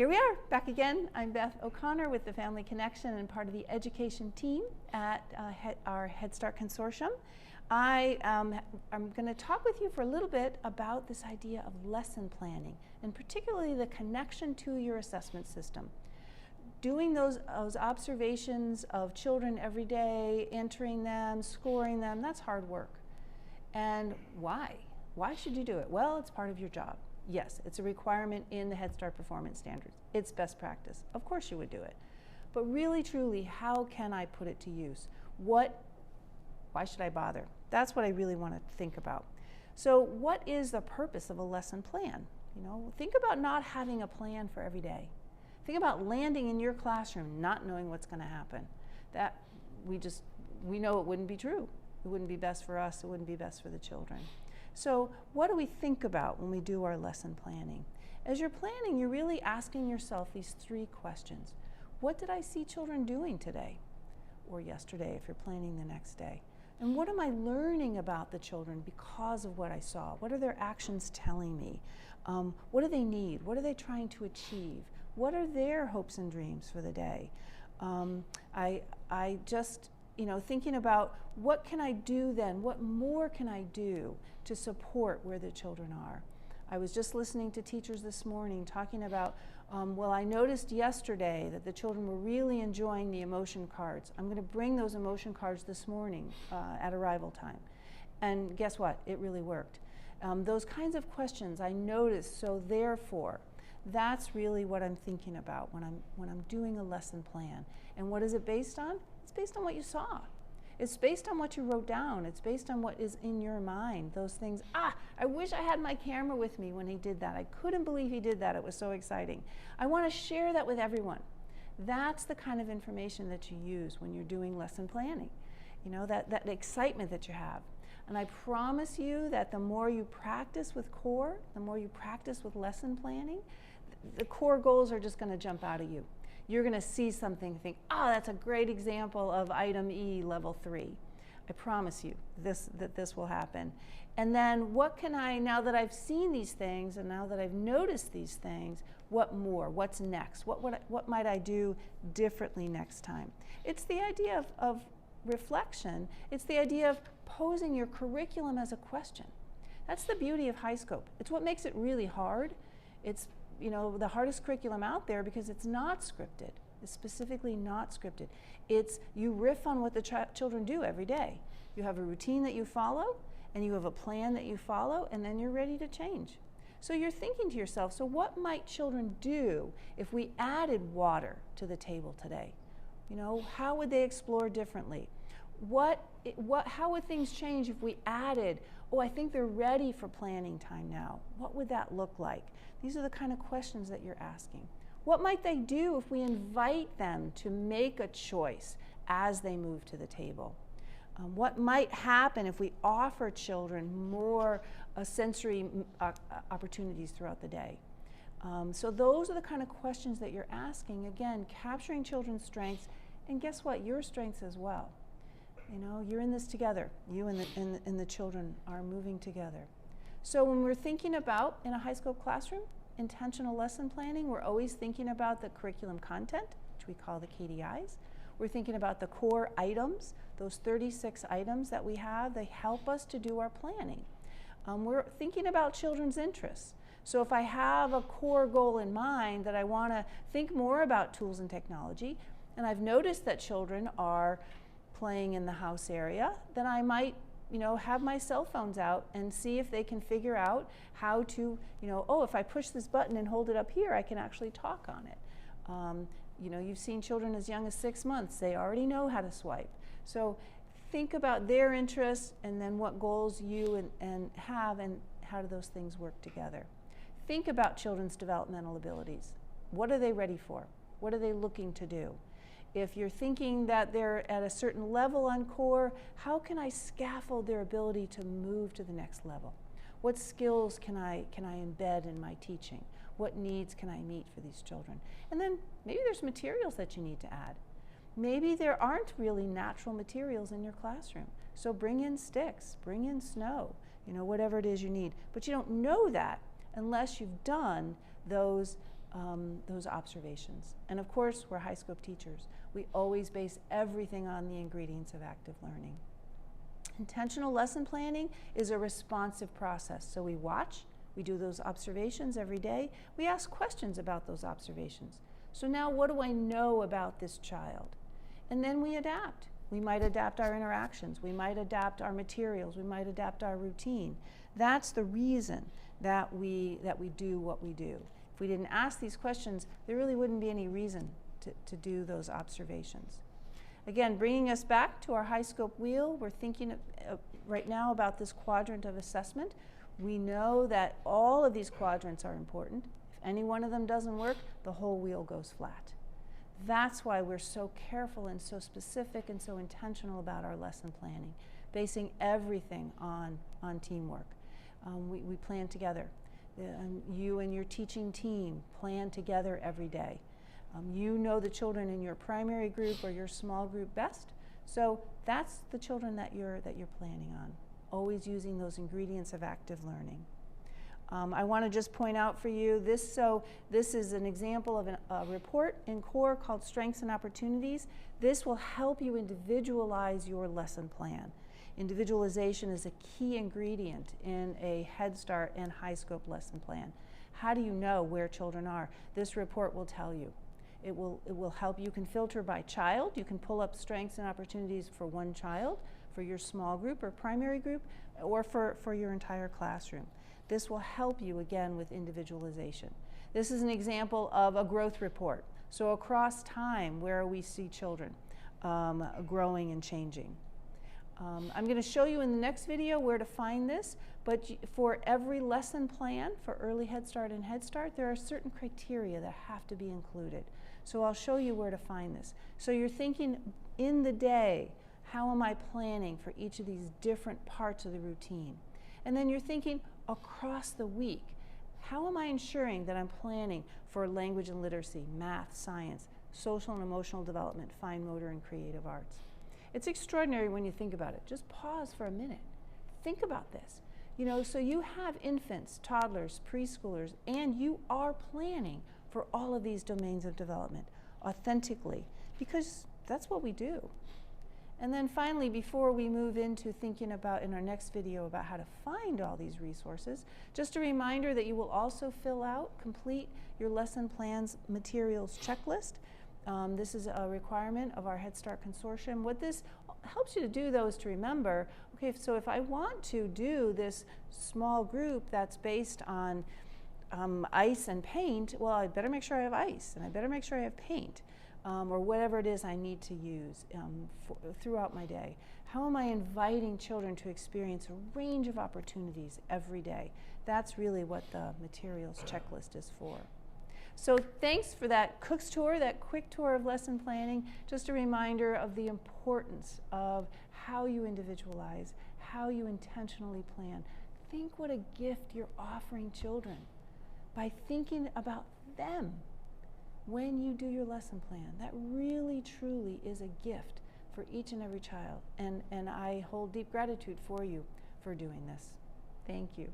Here we are, back again. I'm Beth O'Connor with the Family Connection and part of the education team at our Head Start Consortium. I'm going to talk with you for a little bit about this idea of lesson planning, and particularly the connection to your assessment system. Doing those observations of children every day, entering them, scoring them, that's hard work. And why? Why should you do it? Well, it's part of your job. Yes, it's a requirement in the Head Start performance standards. It's best practice. Of course you would do it. But really, truly, how can I put it to use? Why should I bother? That's what I really want to think about. So what is the purpose of a lesson plan? Think about not having a plan for every day. Think about landing in your classroom not knowing what's going to happen. That we know it wouldn't be true. It wouldn't be best for us. It wouldn't be best for the children. So what do we think about when we do our lesson planning? As you're planning, you're really asking yourself these three questions. What did I see children doing today or yesterday if you're planning the next day? And what am I learning about the children because of what I saw? What are their actions telling me? What do they need? What are they trying to achieve? What are their hopes and dreams for the day? Thinking about what can I do then? What more can I do to support where the children are? I was just listening to teachers this morning talking about, I noticed yesterday that the children were really enjoying the emotion cards. I'm going to bring those emotion cards this morning at arrival time. And guess what? It really worked. Those kinds of questions I noticed, so therefore, that's really what I'm thinking about when I'm doing a lesson plan. And what is it based on? It's based on what you saw. It's based on what you wrote down. It's based on what is in your mind. Those things, I wish I had my camera with me when he did that. I couldn't believe he did that. It was so exciting. I want to share that with everyone. That's the kind of information that you use when you're doing lesson planning. That excitement that you have. And I promise you that the more you practice with core, the more you practice with lesson planning, the core goals are just going to jump out at you. You're going to see something and think, that's a great example of item E, level 3. I promise you that this will happen. And then what can I, now that I've seen these things and now that I've noticed these things, what more? What's next? What might I do differently next time? It's the idea of reflection. It's the idea of posing your curriculum as a question. That's the beauty of HighScope. It's what makes it really hard. It's the hardest curriculum out there because it's not scripted. It's specifically not scripted. It's you riff on what the children do every day. You have a routine that you follow, and you have a plan that you follow, and then you're ready to change. So you're thinking to yourself, so what might children do if we added water to the table today? How would they explore differently? How would things change if we added, I think they're ready for planning time now. What would that look like? These are the kind of questions that you're asking. What might they do if we invite them to make a choice as they move to the table? What might happen if we offer children more sensory opportunities throughout the day? So those are the kind of questions that you're asking, again, capturing children's strengths, and guess what? Your strengths as well. You're in this together. You and the children are moving together. So when we're thinking about, in a HighScope classroom, intentional lesson planning, we're always thinking about the curriculum content, which we call the KDIs. We're thinking about the core items, those 36 items that we have. They help us to do our planning. We're thinking about children's interests. So if I have a core goal in mind that I want to think more about tools and technology, and I've noticed that children are playing in the house area, then I might have my cell phones out and see if they can figure out how to, if I push this button and hold it up here, I can actually talk on it. You've seen children as young as 6 months. They already know how to swipe. So think about their interests and then what goals you have and how do those things work together. Think about children's developmental abilities. What are they ready for? What are they looking to do? If you're thinking that they're at a certain level on core, how can I scaffold their ability to move to the next level? What skills can I embed in my teaching? What needs can I meet for these children? And then maybe there's materials that you need to add. Maybe there aren't really natural materials in your classroom. So bring in sticks, bring in snow, whatever it is you need. But you don't know that unless you've done those those observations. And of course, we're high scope teachers. We always base everything on the ingredients of active learning. Intentional lesson planning is a responsive process. So we watch, we do those observations every day. We ask questions about those observations. So now what do I know about this child? And then we adapt. We might adapt our interactions. We might adapt our materials. We might adapt our routine. That's the reason that we do what we do. If we didn't ask these questions, there really wouldn't be any reason to do those observations. Again, bringing us back to our high scope wheel, we're thinking right now about this quadrant of assessment. We know that all of these quadrants are important. If any one of them doesn't work, the whole wheel goes flat. That's why we're so careful and so specific and so intentional about our lesson planning, basing everything on teamwork. We plan together. You and your teaching team plan together every day. You know the children in your primary group or your small group best, so that's the children that you're planning on, always using those ingredients of active learning. I want to just point out for you, this is an example of a report in CORE called Strengths and Opportunities. This will help you individualize your lesson plan. Individualization is a key ingredient in a Head Start and high scope lesson plan. How do you know where children are? This report will tell you. It will help. You can filter by child. You can pull up strengths and opportunities for one child, for your small group or primary group, or for your entire classroom. This will help you, again, with individualization. This is an example of a growth report. So across time, where we see children growing and changing. I'm going to show you in the next video where to find this, but for every lesson plan for early Head Start and Head Start, there are certain criteria that have to be included. So I'll show you where to find this. So you're thinking in the day, how am I planning for each of these different parts of the routine? And then you're thinking across the week, how am I ensuring that I'm planning for language and literacy, math, science, social and emotional development, fine motor and creative arts? It's extraordinary when you think about it. Just pause for a minute. Think about this. You know, so you have infants, toddlers, preschoolers, and you are planning for all of these domains of development authentically, because that's what we do. And then finally, before we move into thinking about in our next video about how to find all these resources, just a reminder that you will also complete your lesson plans materials checklist. This is a requirement of our Head Start Consortium. What this helps you to do, though, is to remember, okay, so if I want to do this small group that's based on ice and paint, well, I better make sure I have ice, and I better make sure I have paint, or whatever it is I need to use throughout my day. How am I inviting children to experience a range of opportunities every day? That's really what the materials checklist is for. So thanks for that Cook's Tour, that quick tour of lesson planning. Just a reminder of the importance of how you individualize, how you intentionally plan. Think what a gift you're offering children by thinking about them when you do your lesson plan. That really, truly is a gift for each and every child. And I hold deep gratitude for you for doing this. Thank you.